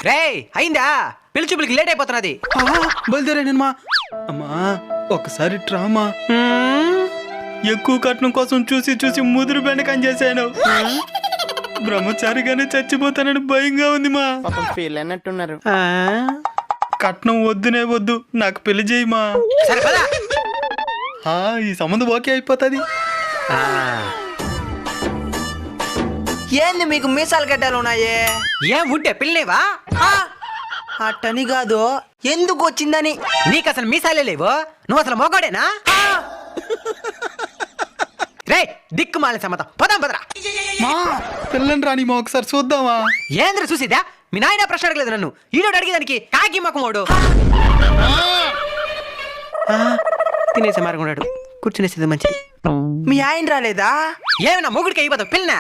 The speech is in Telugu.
రేయ్ అయిందా పెళ్లి చూపులకి లేట్ అయిపోతున్నది. బయలుదేరాను మా అమ్మా ఒకసారి ట్రామా ఎక్కువ కట్నం కోసం చూసి చూసి ముదురు బెండకం చేశాను. బ్రహ్మచారిగానే చచ్చిపోతానని భయంగా ఉంది మా. ఫీల్ అన్నట్టున్నారు. కట్నం వద్దునే వద్దు, నాకు పెళ్లి చేయమా. సరే పద. ఈ సంబంధం ఓకే అయిపోతుంది. ఏంది మీకు మీసాలు గడ్డలు ఉన్నాయే? ఏం ఉంటే పిల్లనేవా? అట్టని కాదు, ఎందుకు వచ్చిందని. నీకు అసలు మీసాలే లేవు, నువ్వు అసలు మొగాడేనా? రే దిక్కు మాలిన సమ్మతం, పదాం పదరా. మా పిల్లని రాని మా ఒకసారి చూద్దామా. ఏంద్ర చూసిదా? మీ నాయన ప్రశ్న అడగలేదు నన్ను, ఈడోడు అడిగేదానికి కాకి మకమోడు. తినేసే మార్గం కూర్చునేసేది మంచిది. మీ ఆయన రాలేదా? ఏమన్నా మొగుడికి అయిపోతావు పిల్లనా?